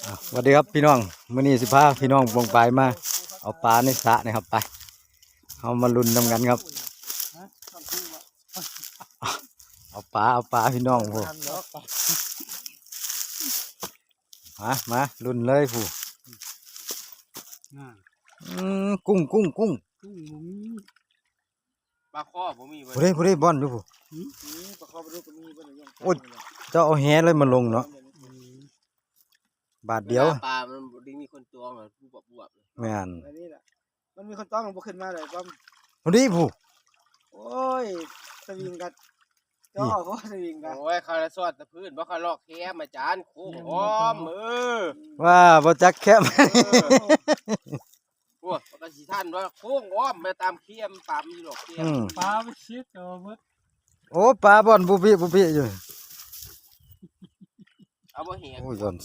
สวัสดีครับพี่น้องมื้อนี้สิพาพี่น้องลงไปมาเอาปลาในสระนะครับไปเอามาลุ้นนำกันครับเอาปลาพี่น้องผู้มาลุ้นเลยผู้กุ้งปลาข้อผมมีผู้ใดบอนอยู่ผู้ปลาข้อปลาดุกก็มีโอ้ยเจ้าเอาแหเลยมาลงเนาะบาทเดียวปลามันดิ้งมีคนตัวเหรอผู้บวบแม่นอันนี้แหละมันมีคนต้องมันขึ้นมาเลยป้อมผู้นี้ผู้โอ้ยสวิงกันจ่อเขาสวิงกันโอ้ยเขาละสอดตะพื้นเพราะเขาลอกแค่มาจานโค้งอ้อมว่าบ่จักแคบโอ้ปกติท่านว่าโค้งอ้อมมาตามเคียมปลามีหลอกเคียมปลาไปชิดเอาหมดโอ้ปลาบ่อนบุบิอยู่เอาบ่แหโอ้ยอน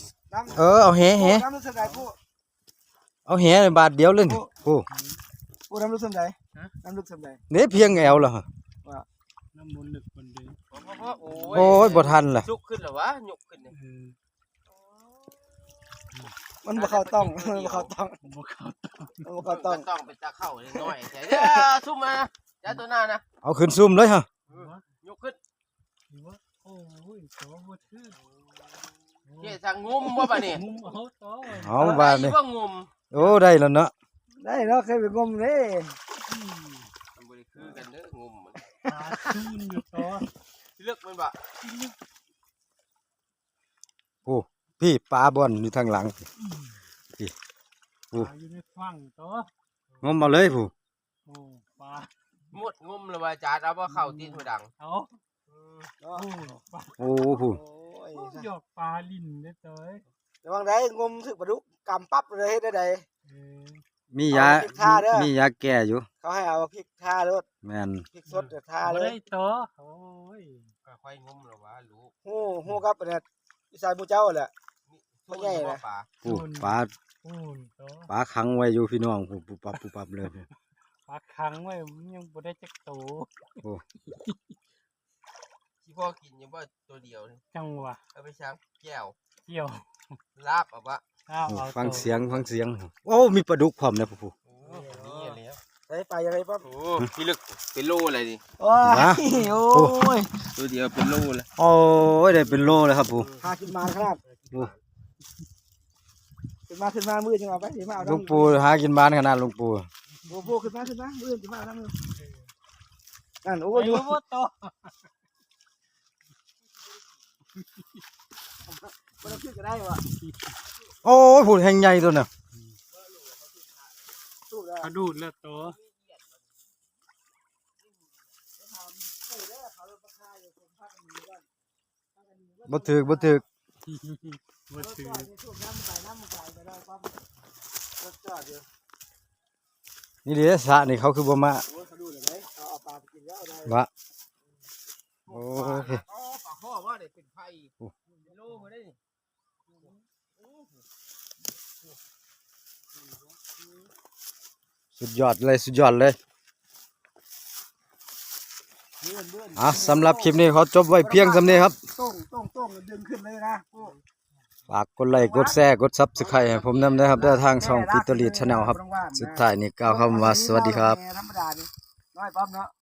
เอาแหน้ำลึกสำใดผู้เอาแหบาทเดียวเลยผู้น้ำลึกสำใดน้ำลึกสำใดนี่เพียงแอวเหรอว่าน้ำมันลึกคนเดียวโอ้ยบ่ทันล่ะยุกขึ้นเหรอวะยุกขึ้นมันบ่เข้าต้องต้องไปตาเข้าเลยน้อยแต่ซุ่มมาจ้าตัวหน้านะเอาขึ้นซุ่มเลยฮะยกขึ้นโอ้ยโตบ่ถือเจ๊สั่งงุ้มบ่ป่ะนี่งุ้มเอาโตเอาบ้านนี่ว่างุ้มโอ้ได้แล้วเนาะได้แล้วเคยไปงุ้มเลยมันบ่ได้คือกันเด้องุ้มปลาชูนอยู่โตเลือกมันบ่โอ้พี่ปลาบ่อนอยู่ทางหลังพี่ปลาอยู่ในฝั่งโตงมมาเลยผู้โอ้ปลาหมดงุ้มแล้วว่าจาดเอาบ่เข้าตีนหัวดังเอาโอ้ผู้หยอกปลาลิ้นได้โตระวังได้งุ้มถึกปลาดุกกำปั๊บเลยเฮ็ดได้มียาแก้อยู่เขาให้เอาพริกท่ารสแม่นพริกสดท่าเลยได้โตโอ้ยค่อยงุ้มแล้วว่าลูกฮู้ครับเนี่ยอีสานหมู่เจ้าแหละบ่ใหญ่นะผู้ปลาขังไว้อยู่พี่น้องผู้ปุ๊บเลยปลาขังไว้ยังบ่ได้จักโตโอ้ที่พ่อกินยังบ่ตัวเดียวจังหวะเอาไปช้างแก้วเกี่ยวลาบเอาบ่ฟังเสียงโอ้มีปลาดุกพร้อมนะผู้นี่แล้วได้ปลายังไงป้อมโอ้พี่ลึกเป็นโลอะไรดิโอ้ยตัวเดียวเป็นโลเลยโอ้ยได้เป็นโลเลยครับผู้หาขึ้นมาครับขึ้นมามือจังเอาไปมาเอาลุงปู่หากินบ้านขนาดลุงปู่ขึ้นมามือขึ้นมาแล้วมือนั่นโอ้ยโตมันขึ้นก็ได้วะโอ้ยผู้แห่งใหญ่ตัวน่ะกระดูดแล้วโตบ่ถึกนี่เดี๋ยวสระนี่เขาคือบ่มาบะโอ้ยปลาข้อว่าได้เป็นไผ่เป็นโลมาได้สุดยอดเลยสำหรับคลิปนี้เขาจบไว้เพียงสำนี้ครับต้องดึงขึ้นเลยนะฝากกดไลค์กดแชร์กดซับสไครต์ให้ผมนำนะครับทางช่องฟิตเตอร์ลีชแนลครับสุดท้ายนี้กล่าวคำว่าสวัสดีครับ